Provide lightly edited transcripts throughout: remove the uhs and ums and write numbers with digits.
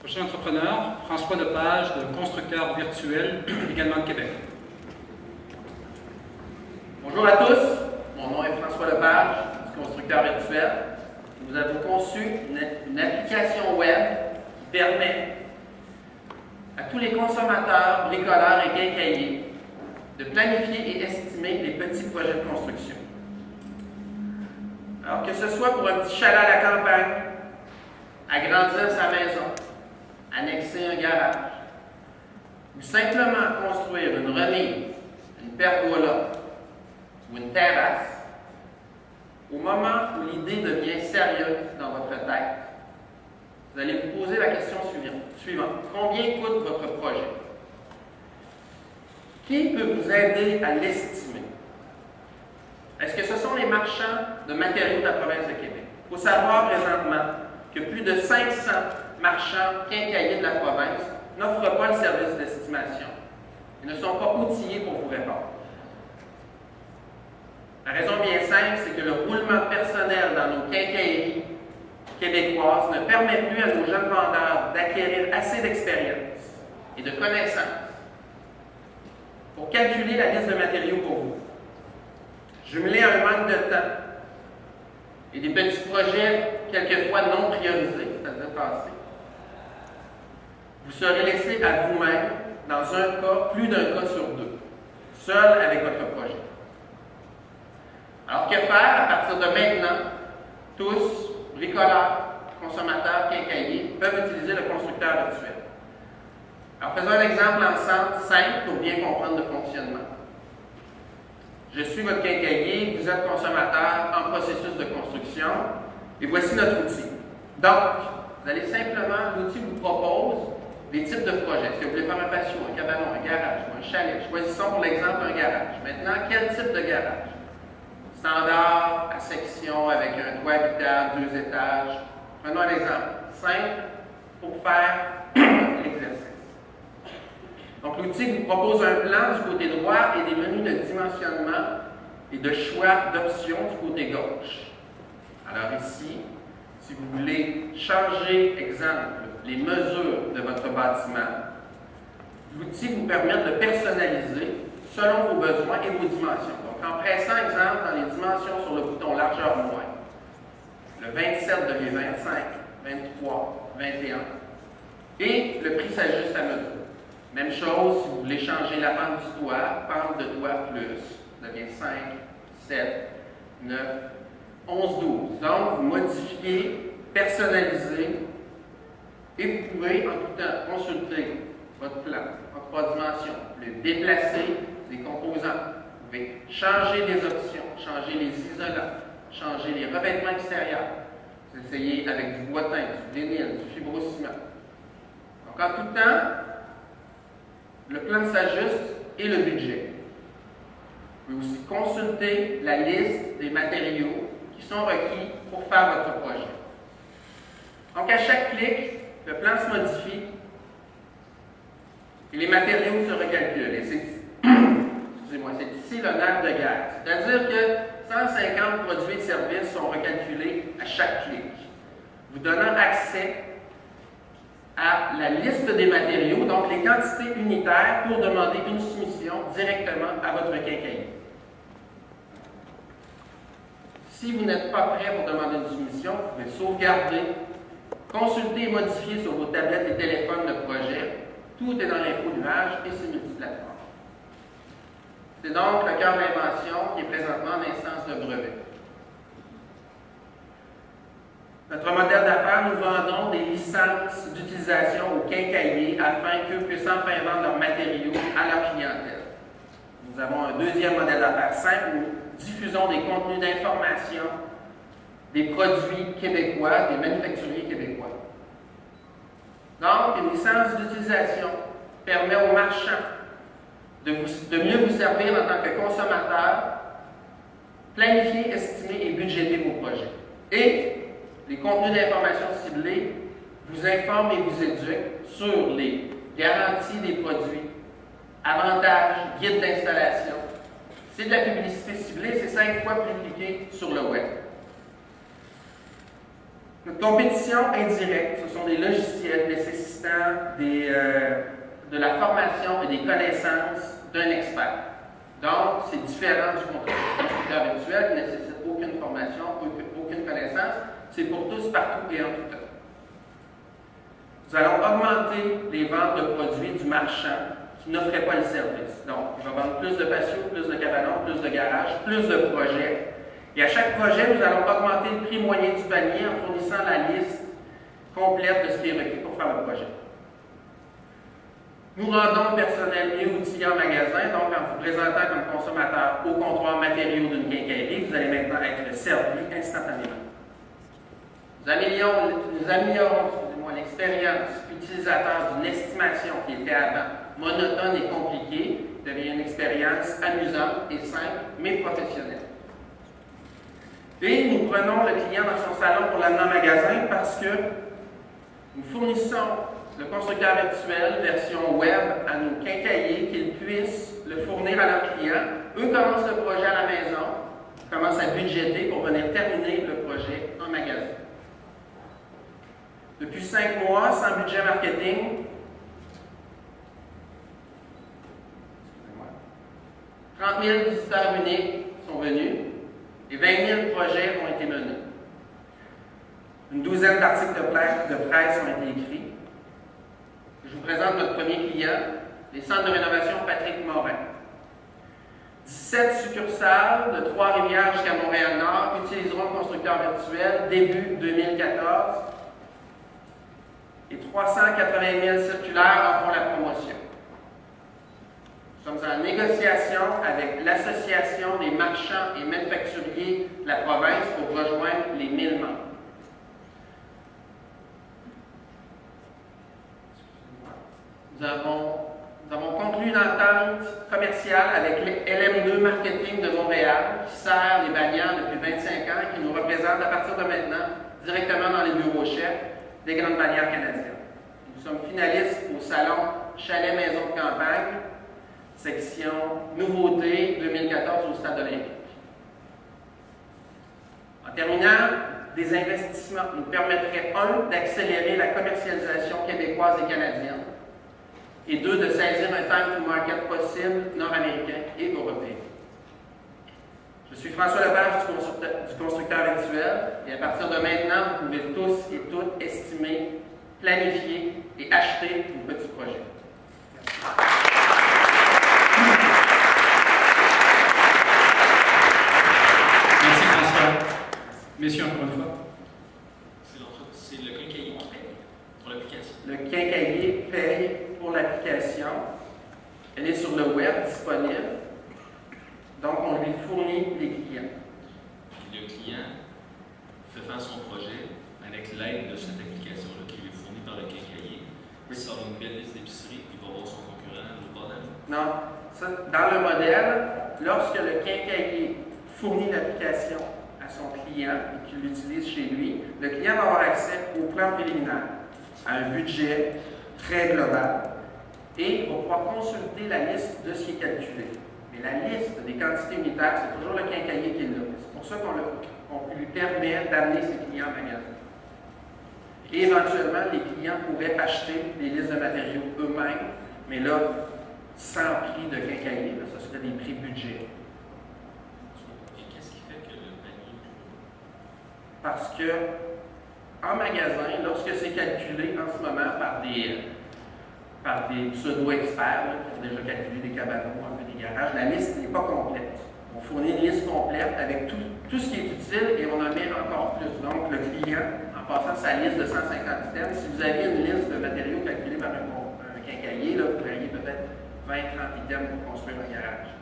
Prochain entrepreneur, François Lepage, de Constructeurs Virtuels, également de Québec. Bonjour à tous, mon nom est François Lepage, du Constructeur Virtuel. Nous avons conçu une application web qui permet à tous les consommateurs, bricoleurs et quincailliers de planifier et estimer les petits projets de construction. Alors que ce soit pour un petit chalet à la campagne, agrandir sa maison, annexer un garage, ou simplement construire une remise, une pergola ou une terrasse, au moment où l'idée devient sérieuse dans votre tête, vous allez vous poser la question suivante. Combien coûte votre projet? Qui peut vous aider à l'estimer? Est-ce que ce sont les marchands de matériaux de la province de Québec? Il faut savoir présentement que plus de 500 marchands quincailliers de la province n'offrent pas le service d'estimation et ne sont pas outillés pour vous répondre. La raison bien simple, c'est que le roulement de personnel dans nos quincailleries québécoises ne permet plus à nos jeunes vendeurs d'acquérir assez d'expérience et de connaissances pour calculer la liste de matériaux pour vous. Jumelé à un manque de temps et des petits projets quelquefois non priorisés, c'est-à-dire passés, vous serez laissé à vous-même, dans un cas, plus d'un cas sur deux, seul avec votre projet. Alors que faire à partir de maintenant? Tous, bricoleurs, consommateurs, quincailliers, peuvent utiliser le constructeur virtuel. Alors faisons un exemple ensemble, simple, pour bien comprendre le fonctionnement. Je suis votre quincaillier, vous êtes consommateur en processus de construction, et voici notre outil. Donc, vous allez simplement, l'outil vous propose des types de projets. Si vous voulez faire un patio, un cabanon, un garage ou un chalet, choisissons pour l'exemple un garage. Maintenant, quel type de garage? Standard, à section, avec un toit habitable, 2 étages. Prenons un exemple simple pour faire l'exercice. Donc, l'outil vous propose un plan du côté droit et des menus de dimensionnement et de choix d'options du côté gauche. Alors ici, si vous voulez changer, exemple, les mesures de votre bâtiment, l'outil vous permet de le personnaliser selon vos besoins et vos dimensions. Donc, en pressant, exemple, dans les dimensions sur le bouton largeur moins, le 27 devient 25, 23, 21, et le prix s'ajuste à mesure. Même chose, si vous voulez changer la pente du toit, pente de toit plus, devient 5, 7, 9, 11, 12. Donc, vous modifiez, personnalisez, et vous pouvez en tout temps consulter votre plan en 3 dimensions. Vous pouvez déplacer les composants. Vous pouvez changer les options, changer les isolants, changer les revêtements extérieurs. Vous essayez avec du bois teint, du vinyle, du fibrociment. Donc, en tout temps, le plan s'ajuste et le budget. Vous pouvez aussi consulter la liste des matériaux qui sont requis pour faire votre projet. Donc, à chaque clic, le plan se modifie et les matériaux se recalculent. Et c'est ici le nerf de guerre. C'est-à-dire que 150 produits et services sont recalculés à chaque clic, vous donnant accès à la liste des matériaux, donc les quantités unitaires, pour demander une soumission directement à votre quincaillier. Si vous n'êtes pas prêt pour demander une soumission, vous pouvez sauvegarder, consulter et modifier sur vos tablettes et téléphones le projet. Tout est dans l'info nuage et c'est multiplateforme. C'est donc le cœur de l'invention qui est présentement en instance de brevet. Notre modèle d'affaires, nous vendons des licences d'utilisation aux quincailliers afin qu'eux puissent enfin vendre leurs matériaux à leur clientèle. Nous avons un deuxième modèle d'affaires simple où nous diffusons des contenus d'information des produits québécois, des manufacturiers québécois. Donc, une licence d'utilisation permet aux marchands de mieux vous servir en tant que consommateur, planifier, estimer et budgéter vos projets. Et les contenus d'information ciblés vous informent et vous éduquent sur les garanties des produits, avantages, guides d'installation. C'est de la publicité ciblée, c'est 5 fois plus cliqué sur le web. Une compétition indirecte, ce sont des logiciels nécessitant de la formation et des connaissances d'un expert. Donc, c'est différent du constructeur virtuel qui ne nécessite aucune formation, aucune connaissance. C'est pour tous, partout et en tout temps. Nous allons augmenter les ventes de produits du marchand qui n'offrait pas le service. Donc, il va vendre plus de patios, plus de cabanons, plus de garages, plus de projets. Et à chaque projet, nous allons augmenter le prix moyen du panier en fournissant la liste complète de ce qui est requis pour faire le projet. Nous rendons le personnel mieux outillé en magasin, donc en vous présentant comme consommateur au comptoir matériaux d'une quincaillerie, vous allez maintenant être servi instantanément. Nous améliorons l'expérience utilisateur d'une estimation qui était avant monotone et compliquée, devient une expérience amusante et simple, mais professionnelle. Et nous prenons le client dans son salon pour l'amener en magasin parce que nous fournissons le constructeur virtuel version web à nos quincailliers qu'ils puissent le fournir à leurs clients. Eux commencent le projet à la maison, commencent à budgéter pour venir terminer le projet en magasin. Depuis 5 mois, sans budget marketing, 30 000 visiteurs uniques sont venus et 20 000 projets ont été menés. Une douzaine d'articles de presse ont été écrits. Je vous présente notre premier client, les centres de rénovation Patrick Morin. 17 succursales de Trois-Rivières jusqu'à Montréal-Nord utiliseront le constructeur virtuel début 2014 et 380 000 circulaires en font la promotion. Nous sommes en négociation avec l'Association des marchands et manufacturiers de la province pour rejoindre les 1000 membres. Nous avons conclu une entente commerciale avec LM2 Marketing de Montréal, qui sert les bannières depuis 25 ans et qui nous représente à partir de maintenant directement dans les bureaux chefs des grandes bannières canadiennes. Nous sommes finalistes au salon Chalet Maison de Campagne, section Nouveautés 2014 au Stade olympique. En terminant, des investissements nous permettraient, 1, d'accélérer la commercialisation québécoise et canadienne, et 2, de saisir un time to market possible nord-américain et européen. Je suis François Lepage du constructeur virtuel, et à partir de maintenant, vous pouvez tous et toutes estimer, planifier et acheter vos petits projets. Merci François. Messieurs, encore une fois. C'est le quincaillier qui paye pour l'application. Le quincaillier paye pour l'application. Elle est sur le web disponible. Donc, on lui fournit les clients. Puis le client fait faire son projet avec l'aide de cette application-là qui lui est fournie par le quincaillier. Il sort une belle liste d'épicerie, puis il va voir son concurrent au bord de la main. Non. Ça, dans le modèle, lorsque le quincaillier fournit l'application à son client et qu'il l'utilise chez lui, le client va avoir accès au plan préliminaire, à un budget très global, et va pouvoir consulter la liste de ce qui est calculé. Mais la liste des quantités unitaires, c'est toujours le quincaillier qui l'a. C'est pour ça qu'on lui permet d'amener ses clients en magasin. Et éventuellement, les clients pourraient acheter des listes de matériaux eux-mêmes, mais là, sans prix de quincaillier, là, ça serait des prix budget. Et qu'est-ce qui fait que le panier est plus haut? Parce que, en magasin, lorsque c'est calculé en ce moment par des pseudo-experts qui ont déjà calculé des cabanons, un peu des garages, la liste n'est pas complète. On fournit une liste complète avec tout ce qui est utile et on en met encore plus. Donc, le client, en passant sa liste de 150 items, si vous aviez une liste de matériaux calculée par un quincaillier, là, vous auriez peut-être 20-30 items pour construire un garage.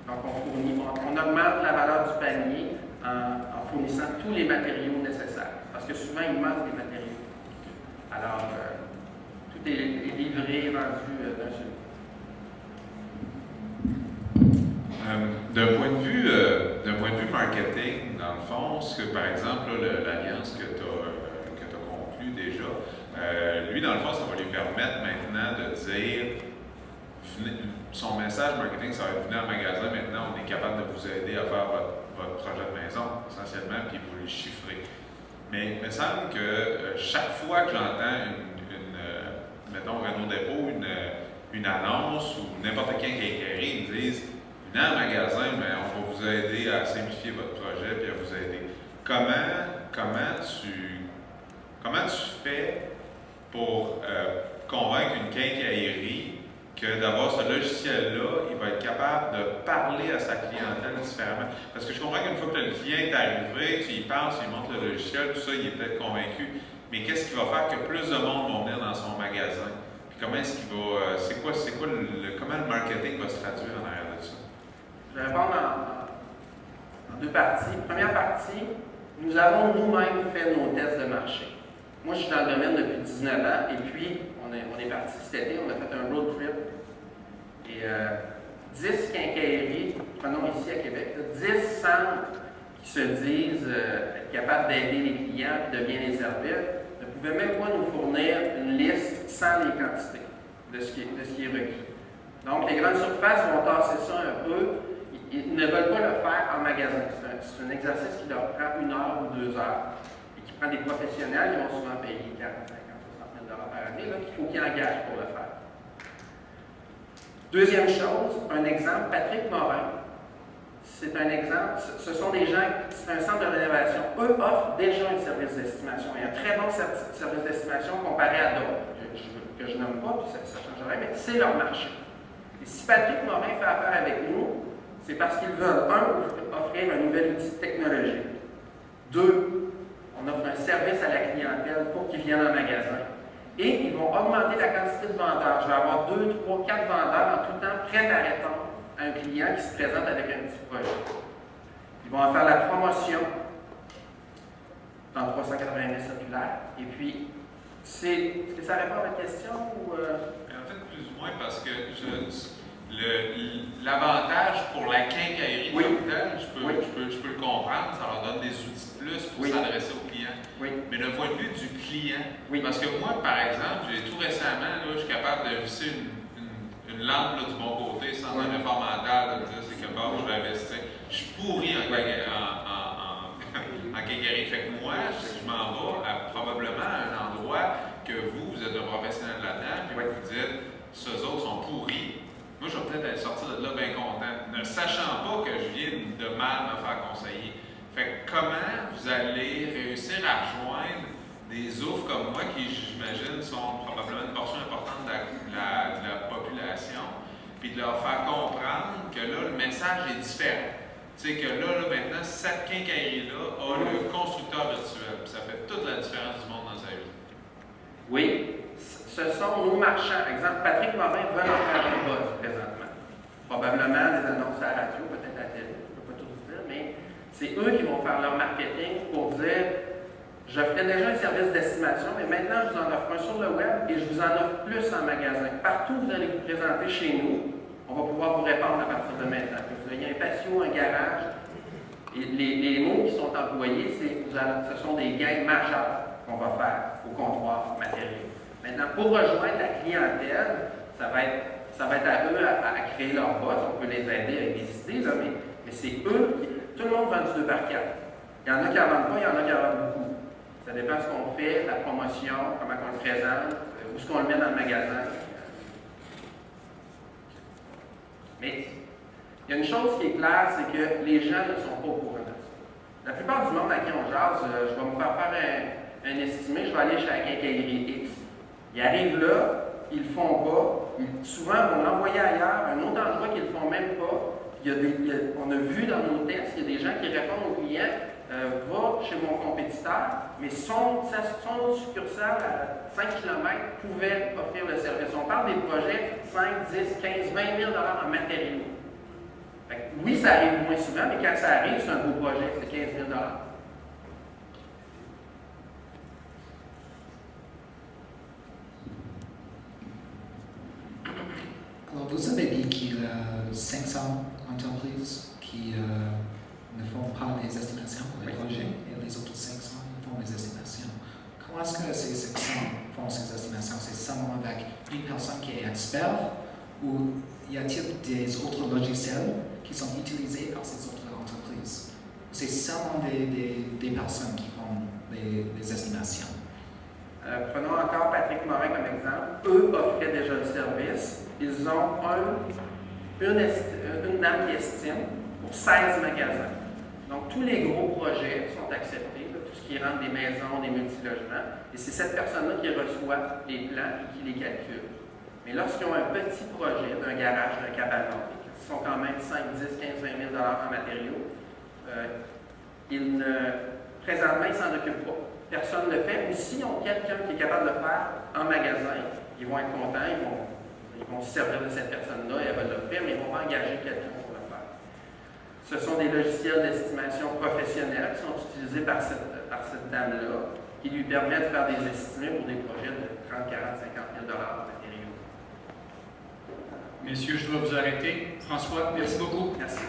Donc, on augmente la valeur du panier en fournissant tous les matériaux nécessaires. Parce que souvent, il manque des matériaux. Alors, tout est livré et vendu d'un seul coup. D'un point de vue marketing, dans le fond, ce que, par exemple, l'alliance que tu as conclue déjà, lui, dans le fond, ça va lui permettre maintenant de dire, son message marketing, ça va être venir en magasin, maintenant, on est capable de vous aider à faire votre projet de maison, essentiellement, puis vous le chiffrez. Mais il me semble que chaque fois que j'entends mettons, Renault Dépôt, une annonce ou n'importe qui ils me disent « Venez en magasin, mais on va vous aider à simplifier votre projet et à vous aider. » Comment tu fais pour convaincre une quincaillerie que d'avoir ce logiciel-là, il va être capable de parler à sa clientèle différemment? Parce que je comprends qu'une fois que le client est arrivé, tu y parles, tu lui montres le logiciel, tout ça, il est peut-être convaincu. Mais qu'est-ce qui va faire que plus de monde vont venir dans son magasin? Puis comment est-ce qu'il va. Comment le marketing va se traduire en arrière de ça? Je vais répondre en deux parties. Première partie, nous avons nous-mêmes fait nos tests de marché. Moi, je suis dans le domaine depuis 19 ans, et puis on est parti cet été, on a fait un road trip. Et 10 quincailleries, prenons ici à Québec, 10 centres qui se disent être capables d'aider les clients et de bien les servir, ne pouvaient même pas nous fournir une liste sans les quantités de ce qui est requis. Donc, les grandes surfaces vont tasser ça un peu. Ils ne veulent pas le faire en magasin. C'est un exercice qui leur prend 1 heure ou 2 heures et qui prend des professionnels qui vont souvent payer 40, 50, 60 000 par année, là, qu'il faut qu'ils engagent pour le faire. Deuxième chose, un exemple, Patrick Morin. C'est un exemple, ce sont des gens, c'est un centre de rénovation. Eux offrent déjà un service d'estimation. Il y a un très bon service d'estimation comparé à d'autres, que je nomme pas, puis ça ne change rien, mais c'est leur marché. Et si Patrick Morin fait affaire avec nous, c'est parce qu'ils veulent, offrir un nouvel outil technologique. 2, on offre un service à la clientèle pour qu'ils viennent en magasin. Et ils vont augmenter la quantité de vendeurs. Je vais avoir 2, 3, 4 vendeurs en tout temps prêts à répondre à un client qui se présente avec un petit projet. Ils vont en faire la promotion dans 380 000 circulaires. Et puis, est-ce que ça répond à votre question? Ou En fait, plus ou moins, parce que l'avantage pour la quincaillerie comme telle, je peux le comprendre, ça leur donne des outils de plus pour s'adresser aux clients. Mais d'un point de vue du client, parce que moi, par exemple, tout récemment, là, je suis capable de visser une lampe là, du bon côté sans un effort mental, de dire c'est que bon, je vais investir. Je suis pourri en quincaillerie. Fait que moi, je m'en vais à probablement un endroit que vous êtes un professionnel là-dedans, puis vous dites, ceux autres sont pourris. Moi, je vais peut-être sortir de là bien content, ne sachant pas que je viens de mal me faire conseiller. Fait que comment vous allez réussir à rejoindre des oufs comme moi qui, j'imagine, sont probablement une portion importante de la population, puis de leur faire comprendre que là, le message est différent. Tu sais que là, maintenant, cette quincaillerie-là a le constructeur virtuel, puis ça fait toute la différence du monde dans sa vie. Oui, ce sont nos marchands. Exemple, Patrick Morin veut en faire un buzz présentement. Probablement des annonces à la radio, peut-être à la télé, je ne peux pas tout vous dire, mais c'est eux qui vont faire leur marketing pour dire j'offrais déjà un service d'estimation, mais maintenant je vous en offre un sur le web et je vous en offre plus en magasin. Partout où vous allez vous présenter chez nous, on va pouvoir vous répondre à partir de maintenant. Que vous ayez un patio, un garage, et les mots qui sont employés, ce sont des gains majeurs qu'on va faire au comptoir matériel. Maintenant, pour rejoindre la clientèle, ça va être à eux à créer leur boss. On peut les aider avec des idées, là, mais c'est eux qui. Tout le monde vend du 2 par 4. Il y en a qui n'en vendent pas, il y en a qui en vendent beaucoup. Ça dépend de ce qu'on fait, la promotion, comment on le présente, où est-ce qu'on le met dans le magasin. Mais il y a une chose qui est claire, c'est que les gens ne sont pas au courant de ça. La plupart du monde à qui on jase, je vais me faire un estimé, je vais aller chez la quincaillerie X. Ils arrivent là, ils ne le font pas, souvent ils vont l'envoyer ailleurs, un autre endroit qu'ils ne le font même pas. On a vu dans nos tests, il y a des gens qui répondent aux clients, va chez mon compétiteur, mais son succursale à 5 km pouvait offrir le service. On parle des projets 5, 10, 15, 20 000 $ en matériaux. Fait que, oui, ça arrive moins souvent, mais quand ça arrive, c'est un beau projet, c'est 15 000 $. Alors, vous avez dit qu'il y a 500 entreprises qui ne font pas des estimations pour les projets et les autres 500 font des estimations. Comment est-ce que ces 500 font ces estimations? C'est seulement avec une personne qui est expert ou y a-t-il des autres logiciels qui sont utilisés par ces autres entreprises? C'est seulement des personnes qui font les estimations. Prenons encore Patrick Morin comme exemple. Eux offraient déjà le service. Ils ont une dame qui estime pour 16 magasins. Donc, tous les gros projets sont acceptés, là, tout ce qui rentre des maisons, des multilogements. Et c'est cette personne-là qui reçoit les plans et qui les calcule. Mais lorsqu'ils ont un petit projet d'un garage, d'un cabanon, qui sont quand même 5, 10, 15, 20 000 en matériaux, présentement, ils ne s'en occupent pas. Personne ne le fait. Ou s'ils ont quelqu'un qui est capable de le faire en magasin, ils vont être contents, ils vont se servir de cette personne-là et elle va le faire, mais ils vont pas engager quelqu'un pour le faire. Ce sont des logiciels d'estimation professionnels qui sont utilisés par cette dame-là, qui lui permettent de faire des estimés pour des projets de 30, 40, 50 000 en matériaux. Messieurs, je dois vous arrêter. François, merci beaucoup. Merci.